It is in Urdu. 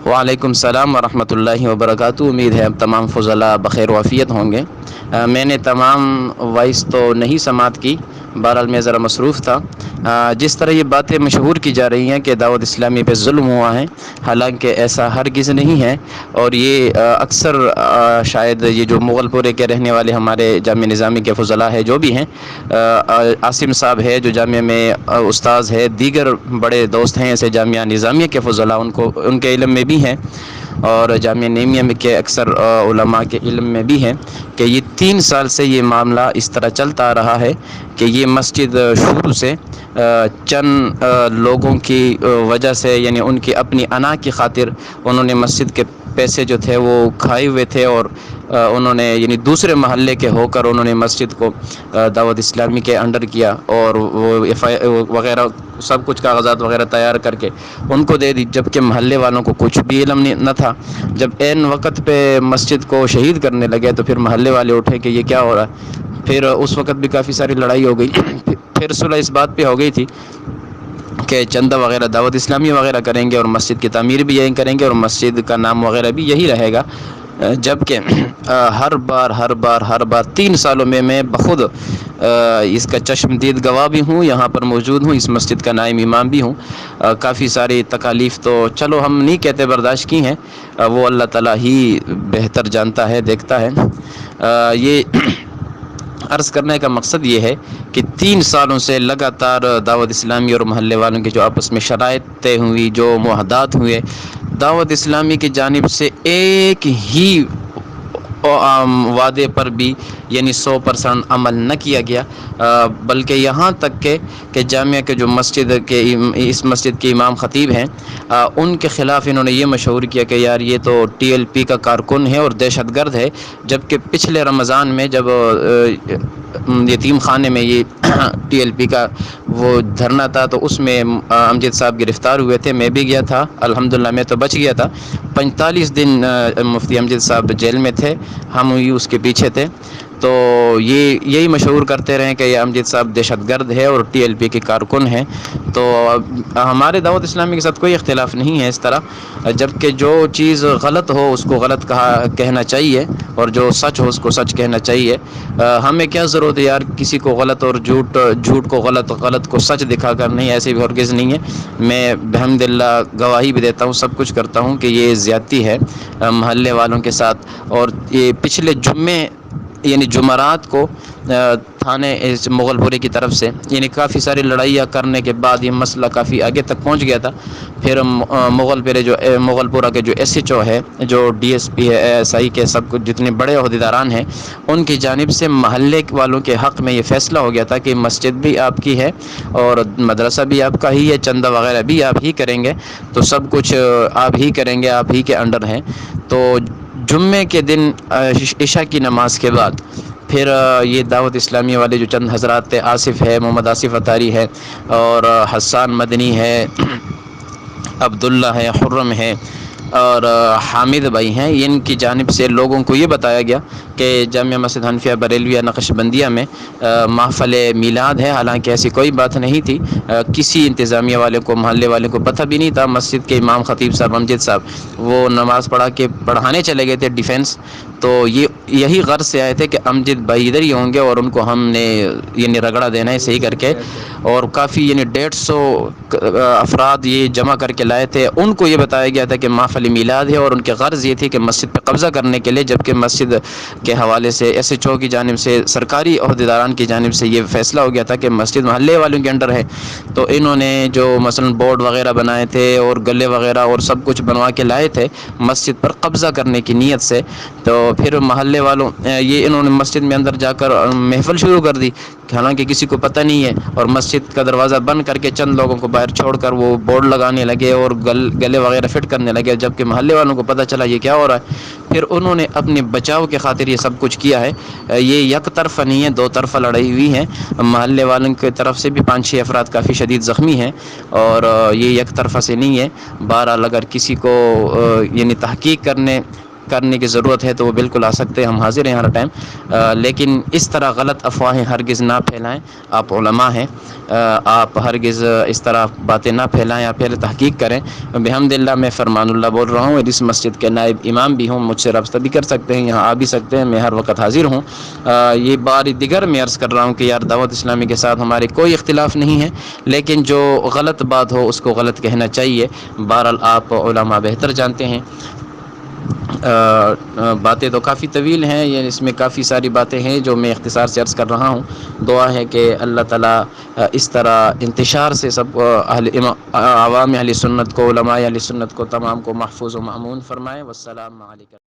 وعلیکم السلام ورحمۃ اللہ وبرکاتہ۔ امید ہے اب تمام فضلاء بخیر و عافیت ہوں گے۔ میں نے تمام وائس تو نہیں سماعت کی، بہرحال میں ذرا مصروف تھا۔ جس طرح یہ باتیں مشہور کی جا رہی ہیں کہ دعوت اسلامی پہ ظلم ہوا ہے، حالانکہ ایسا ہرگز نہیں ہے۔ اور یہ اکثر شاید یہ جو مغل پورے کے رہنے والے ہمارے جامعہ نظامی کے فضلاء ہے جو بھی ہیں، عاصم صاحب ہے جو جامعہ میں استاذ ہے، دیگر بڑے دوست ہیں ایسے جامعہ نظامیہ کے فضلاء، ان کے علم میں بھی ہیں، اور جامعہ نعیمیہ میں کے اکثر علماء کے علم میں بھی ہے کہ یہ 3 سال سے یہ معاملہ اس طرح چلتا آ رہا ہے کہ یہ مسجد شروع سے چند لوگوں کی وجہ سے، یعنی ان کی اپنی انا کی خاطر انہوں نے مسجد کے پیسے جو تھے وہ کھائے ہوئے تھے، اور انہوں نے یعنی دوسرے محلے کے ہو کر انہوں نے مسجد کو دعوت اسلامی کے انڈر کیا، اور وہ وغیرہ سب کچھ کاغذات وغیرہ تیار کر کے ان کو دے دی، جبکہ محلے والوں کو کچھ بھی علم نہ تھا۔ جب عین وقت پہ مسجد کو شہید کرنے لگے تو پھر محلے والے اٹھے کہ یہ کیا ہو رہا ہے۔ پھر اس وقت بھی کافی ساری لڑائی ہو گئی، پھر صلح اس بات پہ ہو گئی تھی کہ چندہ وغیرہ دعوت اسلامی وغیرہ کریں گے، اور مسجد کی تعمیر بھی یہی کریں گے، اور مسجد کا نام وغیرہ بھی یہی رہے گا۔ جبکہ ہر بار 3 سالوں میں بخود اس کا چشمدید گواہ بھی ہوں، یہاں پر موجود ہوں، اس مسجد کا نائب امام بھی ہوں۔ کافی ساری تکالیف تو چلو ہم نہیں کہتے برداشت کی ہیں، وہ اللہ تعالیٰ ہی بہتر جانتا ہے، دیکھتا ہے۔ یہ عرض کرنے کا مقصد یہ ہے کہ 3 سالوں سے لگاتار دعوت اسلامی اور محلے والوں کے جو آپس میں شرائط طے ہوئی، جو معاہدات ہوئے، دعوت اسلامی کی جانب سے ایک ہی وعدے پر بھی یعنی 100% عمل نہ کیا گیا، بلکہ یہاں تک کہ جامعہ کے جو اس مسجد کے امام خطیب ہیں، ان کے خلاف انہوں نے یہ مشہور کیا کہ یار یہ تو TLP کا کارکن ہے اور دہشت گرد ہے، جبکہ پچھلے رمضان میں جب یتیم خانے میں یہ TLP کا وہ دھرنا تھا تو اس میں امجد صاحب گرفتار ہوئے تھے، میں بھی گیا تھا، الحمدللہ میں تو بچ گیا تھا۔ 45 دن مفتی امجد صاحب جیل میں تھے، ہم ہی اس کے پیچھے تھے، تو یہی مشہور کرتے رہے کہ یہ امجد صاحب دہشت گرد ہے اور TLP کے کارکن ہیں۔ تو ہمارے دعوت اسلامی کے ساتھ کوئی اختلاف نہیں ہے اس طرح، جبکہ جو چیز غلط ہو اس کو غلط کہنا چاہیے، اور جو سچ ہو اس کو سچ کہنا چاہیے۔ ہمیں کیا ضرورت ہے یار کسی کو غلط اور جھوٹ کو غلط کو سچ دکھا کر، نہیں، ایسے بھی ہرگز نہیں ہے۔ میں بحمداللہ گواہی بھی دیتا ہوں، سب کچھ کرتا ہوں کہ یہ زیادتی ہے محلے والوں کے ساتھ۔ اور یہ پچھلے جمعے یعنی جمعرات کو تھانے مغل پورے کی طرف سے یعنی کافی ساری لڑائیاں کرنے کے بعد یہ مسئلہ کافی آگے تک پہنچ گیا تھا۔ پھر مغل پورہ کے جو SHO ہے، جو DSP ہے، SI کے سب کچھ جتنے بڑے عہدیداران ہیں، ان کی جانب سے محلے والوں کے حق میں یہ فیصلہ ہو گیا تھا کہ مسجد بھی آپ کی ہے اور مدرسہ بھی آپ کا ہی ہے، چندہ وغیرہ بھی آپ ہی کریں گے، تو سب کچھ آپ ہی کریں گے، آپ ہی کے انڈر ہیں۔ تو جمعے کے دن عشاء کی نماز کے بعد پھر یہ دعوت اسلامی والے جو چند حضرات تھے، آصف ہے، محمد آصف اتاری ہے، اور حسان مدنی ہے، عبداللہ ہے، حرم ہے، اور حامد بھائی ہیں، ان کی جانب سے لوگوں کو یہ بتایا گیا کہ جامعہ مسجد حنفیہ بریلویہ نقش بندیہ میں محفل میلاد ہے، حالانکہ ایسی کوئی بات نہیں تھی۔ کسی انتظامیہ والے کو، محلے والے کو پتہ بھی نہیں تھا۔ مسجد کے امام خطیب صاحب امجد صاحب وہ نماز پڑھانے چلے گئے تھے ڈیفینس، تو یہی غرض سے آئے تھے کہ امجد بھائی ادھر ہی ہوں گے اور ان کو ہم نے یعنی رگڑا دینا ہے صحیح کر کے، اور کافی یعنی 150 افراد یہ جمع کر کے لائے تھے۔ ان کو یہ بتایا گیا تھا کہ محفل میلاد ہے، اور ان کے غرض یہ تھی کہ مسجد پہ قبضہ کرنے کے لیے، جبکہ مسجد کے حوالے سے SHO کی جانب سے، سرکاری عہدیداران کی جانب سے یہ فیصلہ ہو گیا تھا کہ مسجد محلے والوں کے انڈر ہے۔ تو انہوں نے جو مثلا بورڈ وغیرہ بنائے تھے اور گلے وغیرہ اور سب کچھ بنوا کے لائے تھے مسجد پر قبضہ کرنے کی نیت سے، تو پھر محلے والوں انہوں نے مسجد میں اندر جا کر محفل شروع کر دی، حالانکہ کسی کو پتہ نہیں ہے، اور مسجد کا دروازہ بند کر کے چند لوگوں کو باہر چھوڑ کر وہ بورڈ لگانے لگے اور گلے وغیرہ فٹ کرنے لگے، جبکہ محلے والوں کو پتہ چلا یہ کیا ہو رہا ہے۔ پھر انہوں نے اپنے بچاؤ کے خاطر یہ سب کچھ کیا ہے۔ یہ یک طرفہ نہیں ہے، 2 طرفہ لڑائی ہوئی ہے، محلے والوں کی طرف سے بھی 5-6 افراد کافی شدید زخمی ہیں، اور یہ یک طرفہ سے نہیں ہے۔ بہرحال اگر کسی کو یعنی تحقیق کرنے کرنے کی ضرورت ہے تو وہ بالکل آ سکتے ہیں، ہم حاضر ہیں ہر ٹائم، لیکن اس طرح غلط افواہیں ہرگز نہ پھیلائیں. آپ علماء ہیں، آپ ہرگز اس طرح باتیں نہ پھیلائیں، آپ پہلے تحقیق کریں. بحمد اللہ میں فرمان اللہ بول رہا ہوں، اس مسجد کے نائب امام بھی ہوں، مجھ سے رابطہ بھی کر سکتے ہیں، یہاں آ بھی سکتے ہیں، میں ہر وقت حاضر ہوں. یہ بار دیگر میں عرض کر رہا ہوں کہ یار دعوت اسلامی کے ساتھ ہمارے کوئی اختلاف نہیں ہے، لیکن جو غلط بات ہو اس کو غلط کہنا چاہیے. بہرحال آپ علماء بہتر جانتے ہیں. باتیں تو کافی طویل ہیں، یعنی اس میں کافی ساری باتیں ہیں جو میں اختصار سے عرض کر رہا ہوں. دعا ہے کہ اللہ تعالیٰ اس طرح انتشار سے سب عوام اہل سنت کو، علماء اہل سنت کو تمام کو محفوظ و مأمون فرمائے. والسلام علیکم.